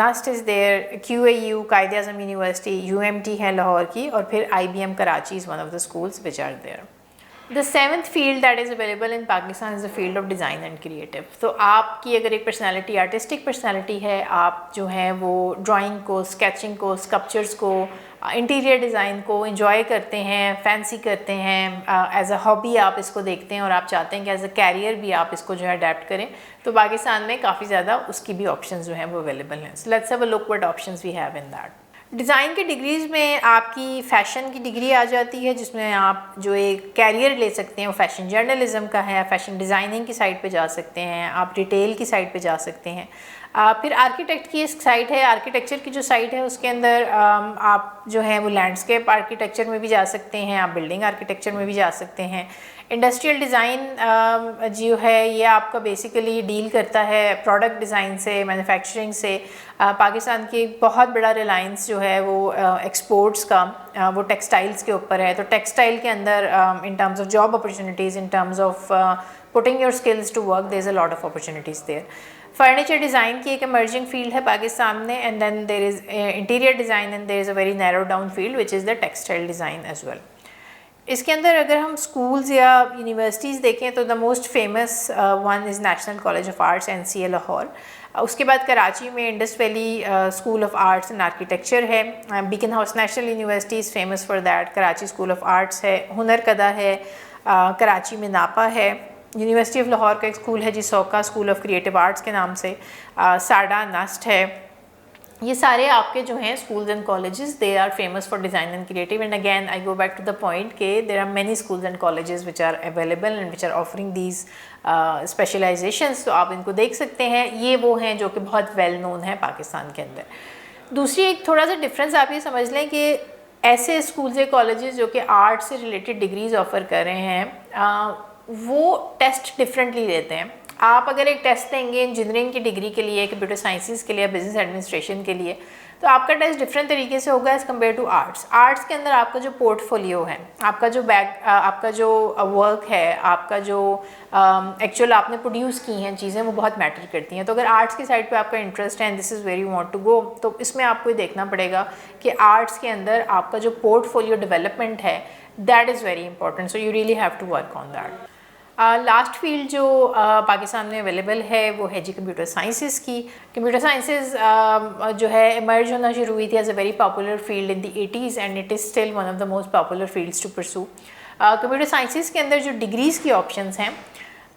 NUST is there, QAU Quaid-e-Azam university, UMT है लाहौर की, और फिर IBM Karachi is one of the schools which are there. The seventh field that is available in Pakistan is the field of design and creative. तो आपकी अगर एक पर्सनैलिटी आर्टिस्टिक पर्सनैलिटी है, आप जो है वो ड्राइंग को, स्केचिंग को, स्कल्पचर्स को, इंटीरियर डिज़ाइन को इंजॉय करते हैं, फैंसी करते हैं, एज अ हॉबी आप इसको देखते हैं और आप चाहते हैं कि एज अ कैरियर भी आप इसको जो है अडेप्ट करें, तो पाकिस्तान में काफ़ी ज़्यादा उसकी भी ऑप्शंस जो हैं वो अवेलेबल हैं। So let's have a look what options we have in that. Design की डिग्रीज़ में आपकी फ़ैशन की डिग्री आ जाती है, जिसमें आप जो एक कैरियर ले सकते हैं वो फ़ैशन जर्नलिज़म का है, फ़ैशन डिज़ाइनिंग की साइड पे जा सकते हैं, आप रिटेल की साइड पे जा सकते हैं। फिर आर्किटेक्ट की एक साइट है, आर्किटेक्चर की जो साइट है उसके अंदर आप जो है वो लैंडस्केप आर्किटेक्चर में भी जा सकते हैं, आप बिल्डिंग आर्किटेक्चर में भी जा सकते हैं। इंडस्ट्रियल डिज़ाइन जो है ये आपका बेसिकली डील करता है प्रोडक्ट डिज़ाइन से, मैन्युफैक्चरिंग से। पाकिस्तान की बहुत बड़ा रिलायंस जो है वो एक्सपोर्ट्स का वो टेक्सटाइल्स के ऊपर है। तो टेक्सटाइल के अंदर in terms of job opportunities, in terms of putting your skills to work, there is a lot of opportunities there. Furniture design की एक इमर्जिंग फील्ड है पाकिस्तान में, and then there is interior design, and there is a very narrow down field which is the textile design as well. इसके अंदर अगर हम स्कूल्स या यूनिवर्सिटीज़ देखें तो the most famous one is national college of arts NCA Lahore. उसके बाद कराची में Indus valley school of arts and architecture है। Beacon house national university is famous for that. Karachi school of arts है, हुनर कदा है, कराची में नापा है। यूनिवर्सिटी ऑफ लाहौर का एक स्कूल है जी सौका, स्कूल ऑफ क्रिएटिव आर्ट्स के नाम से, साडा, नस्ट है। ये सारे आपके जो हैं schools and colleges, they are famous for design and creative. And again I go back to the point के there are many schools and colleges which are available and which are offering these specialisations. तो आप इनको देख सकते हैं, ये वो हैं जो कि बहुत वेल नोन है पाकिस्तान के अंदर। दूसरी एक थोड़ा सा डिफरेंस आप ये समझ लें कि ऐसे स्कूल्स या कॉलेजेस जो कि आर्ट से रिलेटेड डिग्रीज ऑफ़र कर रहे हैं वो टेस्ट डिफरेंटली लेते हैं। आप अगर एक टेस्ट देंगे इंजीनियरिंग की डिग्री के लिए, कंप्यूटर साइंसेस के लिए, बिजनेस एडमिनिस्ट्रेशन के लिए, तो आपका टेस्ट डिफरेंट तरीके से होगा as compare to arts. Arts के अंदर आपका जो पोर्टफोलियो है, आपका जो आपका जो वर्क है, आपका जो एक्चुअल आपने प्रोड्यूस की हैं चीज़ें, वो बहुत मैटर करती हैं। तो अगर आर्ट्स की साइड पे आपका इंटरेस्ट है and this is very you want to go, तो इसमें आपको ये देखना पड़ेगा कि आर्ट्स के अंदर आपका जो पोर्टफोलियो डेवलपमेंट है that is very important. So you really have to work on that. Last field जो पाकिस्तान में अवेलेबल है वो है जी कंप्यूटर साइंसेस की। कंप्यूटर साइंसेस जो है इमर्ज होना शुरू हुई थी as a very popular field in the 80s and it is still one of the most popular fields to pursue. Computer sciences के अंदर जो डिग्रीज़ की ऑप्शंस हैं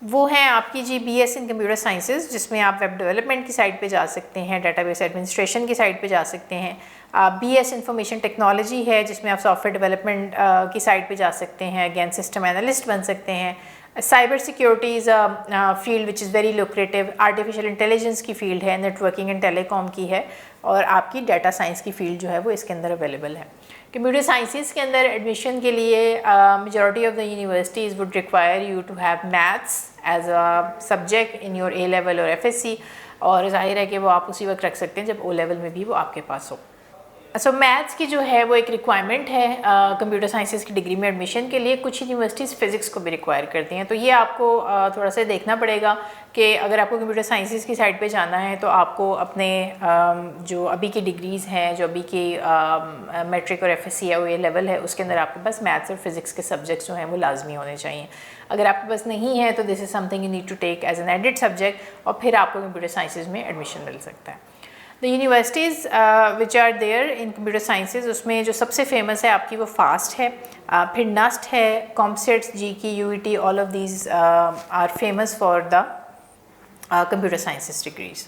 वो हैं आपकी जी BS इन कंप्यूटर साइंसेस, जिसमें आप वेब डेवलपमेंट की साइड पे जा सकते हैं, डेटाबेस एडमिनिस्ट्रेशन की साइड पे जा सकते हैं। BS इंफॉर्मेशन टेक्नोलॉजी है जिसमें आप सॉफ्टवेयर डेवलपमेंट की साइड पे जा सकते हैं, अगेन सिस्टम एनालिस्ट बन सकते हैं। Cyber security is a field which is very lucrative. Artificial intelligence की फील्ड है, नेटवर्किंग एंड टेलीकॉम की है, और आपकी डाटा साइंस की फील्ड जो है वो इसके अंदर अवेलेबल है। कंप्यूटर साइंसेस के अंदर एडमिशन के लिए majority of the universities would require you to have maths as a subject in your A level और FSC, और ज़ाहिर है कि वो आप उसी वक्त रख सकते हैं जब O लेवल में भी वो आपके पास हो। सो मैथ्स की जो है वो एक रिक्वायरमेंट है कंप्यूटर साइंसेस की डिग्री में एडमिशन के लिए। कुछ यूनिवर्सिटीज़ फिज़िक्स को भी रिक्वायर करती हैं, तो ये आपको थोड़ा सा देखना पड़ेगा कि अगर आपको कंप्यूटर साइंसेस की साइड पे जाना है तो आपको अपने जो अभी की डिग्रीज़ हैं, जो अभी की मैट्रिक और FSC है वो ये लेवल है, उसके अंदर आपके पास मैथ्स और फिज़िक्स के सब्जेक्ट्स जो हैं वो लाजमी होने चाहिए। अगर आपके पास नहीं है तो this is something you need to take as an added subject, और फिर आपको कंप्यूटर साइंसेस में एडमिशन मिल सकता है। The universities which are there in computer sciences, उसमें जो सबसे फेमस है आपकी वो फास्ट है, फिर नस्ट है, COMSATS, GK, UET, all of these are famous for the computer sciences degrees.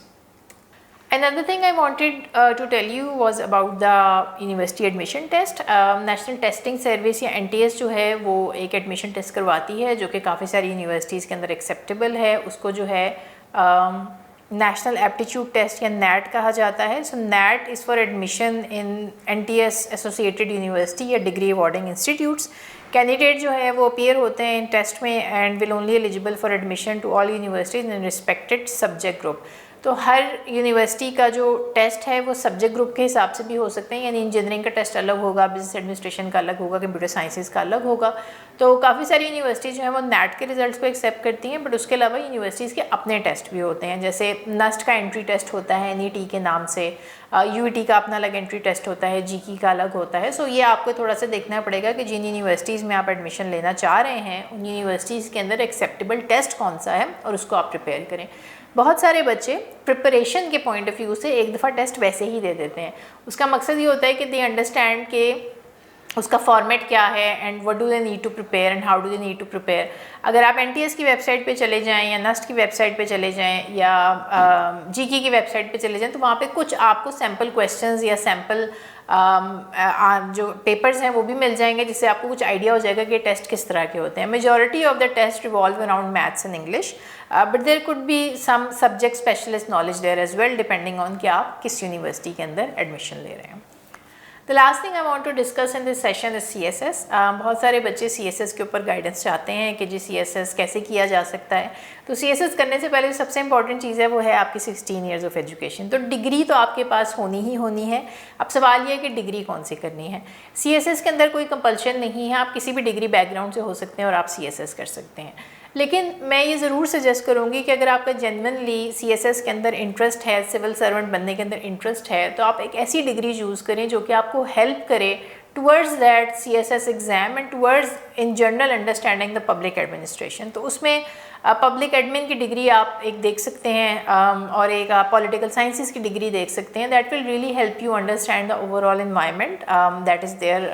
Another thing I wanted to tell you was about the university admission test. National Testing Service या NTS जो है वो एक एडमिशन टेस्ट करवाती है जो कि काफ़ी सारी यूनिवर्सिटीज़ के अंदर एक्सेप्टेबल है। उसको जो है नेशनल एप्टीट्यूड टेस्ट या NAT कहा जाता है। So NAT is for admission in NTS associated university या डिग्री अवॉर्डिंग इंस्टीट्यूट्स। कैंडिडेट जो है वो अपीयर होते हैं इन टेस्ट में and will only eligible for admission to all universities in respected subject group. तो हर यूनिवर्सिटी का जो टेस्ट है वो सब्जेक्ट ग्रुप के हिसाब से भी हो सकते हैं, यानी इंजीनियरिंग का टेस्ट अलग होगा, बिजनेस एडमिनिस्ट्रेशन का अलग होगा, कंप्यूटर साइंसेज का अलग होगा। तो काफ़ी सारी यूनिवर्सिटी जो है वो NAT के रिजल्ट्स को एक्सेप्ट करती हैं, बट उसके अलावा यूनिवर्सिटीज़ के अपने टेस्ट भी होते हैं। जैसे NUST का एंट्री टेस्ट होता है NET के नाम से, UET का अपना अलग एंट्री टेस्ट होता है, GK का अलग होता है। सो ये आपको थोड़ा सा देखना पड़ेगा कि जिन यूनिवर्सिटीज़ में आप एडमिशन लेना चाह रहे हैं उन यूनिवर्सिटीज़ के अंदर एक्सेप्टेबल टेस्ट कौन सा है और उसको आप प्रिपेयर करें। बहुत सारे बच्चे प्रिपरेशन के पॉइंट ऑफ व्यू से एक दफ़ा टेस्ट वैसे ही दे देते हैं। उसका मकसद ये होता है कि दे अंडरस्टैंड कि उसका फॉर्मेट क्या है and what do they need to prepare and how do they need to prepare. अगर आप NTS की वेबसाइट पे चले जाएं या NUST की वेबसाइट पे चले जाएं या GK की वेबसाइट पे चले जाएं तो वहाँ पे कुछ आपको सैम्पल क्वेश्चंस या सैम्पल जो पेपर्स हैं वो भी मिल जाएंगे, जिससे आपको कुछ आइडिया हो जाएगा कि टेस्ट किस तरह के होते हैं। Majority of the test revolve around maths and English, but there could be some subject specialist knowledge there as well, depending on कि आप किस यूनिवर्सिटी के अंदर एडमिशन ले रहे हैं। The last thing I want to discuss in this session is CSS। बहुत सारे बच्चे CSS के ऊपर गाइडेंस चाहते हैं कि जी CSS कैसे किया जा सकता है। तो CSS करने से पहले सबसे इंपॉर्टेंट चीज़ है वो है आपकी 16 ईयर्स ऑफ एजुकेशन। तो डिग्री तो आपके पास होनी ही होनी है। अब सवाल ये है कि डिग्री कौन सी करनी है। CSS के अंदर कोई कंपल्शन नहीं है, आप किसी भी डिग्री बैकग्राउंड से हो सकते हैं और आप CSS कर सकते हैं। लेकिन मैं ये ज़रूर सजेस्ट करूँगी कि अगर आपका जेन्युइनली CSS के अंदर इंटरेस्ट है, सिविल सर्वेंट बनने के अंदर इंटरेस्ट है, तो आप एक ऐसी डिग्री चूज़ करें जो कि आपको हेल्प करे towards that CSS exam and towards in general understanding the public administration. तो उसमें पब्लिक एडमिन की डिग्री आप एक देख सकते हैं और एक आप पॉलिटिकल साइंसेस की डिग्री देख सकते हैं। That will really help you understand the overall environment that is there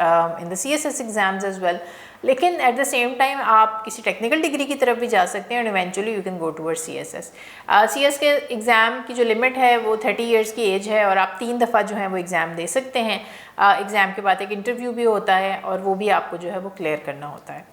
in the CSS exams as well. लेकिन एट द सेम टाइम आप किसी टेक्निकल डिग्री की तरफ भी जा सकते हैं and eventually you can go towards CSS। CS के एग्ज़ाम की जो लिमिट है वो 30 ईयर्स की एज है और आप 3 दफ़ा जो है वो एग्ज़ाम दे सकते हैं। एग्ज़ाम के बाद एक इंटरव्यू भी होता है और वो भी आपको जो है वो क्लियर करना होता है।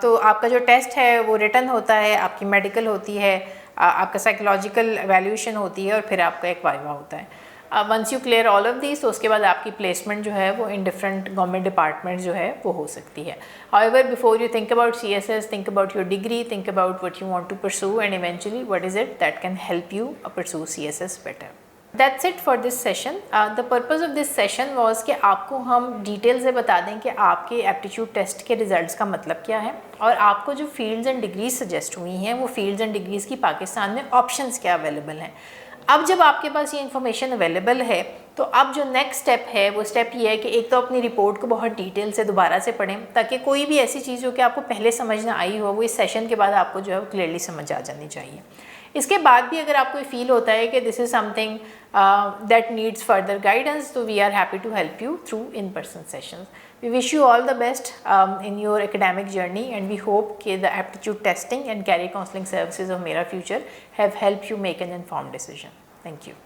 तो आपका जो टेस्ट है वो रिटन होता है, आपकी मेडिकल होती है, आपका साइकोलॉजिकल एवेल्यूएशन होती है और फिर आपका एक वाइवा होता है। Once you clear all of this तो उसके बाद आपकी प्लेसमेंट जो है वो इन डिफरेंट गवर्नमेंट डिपार्टमेंट जो है वो हो सकती है। However before you think about CSS, think about your degree, think about what you want to pursue and eventually what is it that can help you pursue CSS better. That's it for this session. The purpose of this session was कि आपको हम डिटेल से बता दें कि आपके एप्टीट्यूड टेस्ट के रिजल्ट्स का मतलब क्या है और आपको जो फील्ड्स एंड डिग्रीज सजेस्ट हुई हैं वो फील्ड्स एंड डिग्रीज़ की पाकिस्तान में ऑप्शंस क्या अवेलेबल हैं। अब जब आपके पास ये इन्फॉर्मेशन अवेलेबल है तो अब जो नेक्स्ट स्टेप है वो स्टेप ये है कि एक तो अपनी रिपोर्ट को बहुत डिटेल से दोबारा से पढ़ें ताकि कोई भी ऐसी चीज़ हो कि आपको पहले समझ ना आई हो वो इस सेशन के बाद आपको जो है वो क्लियरली समझ आ जानी चाहिए। इसके बाद भी अगर आपको फील होता है कि this is something that needs further guidance तो we are happy to help you through in person sessions. We wish you all the best in your academic journey and we hope that the aptitude testing and career counseling services of Mera Future have helped you make an informed decision. Thank you.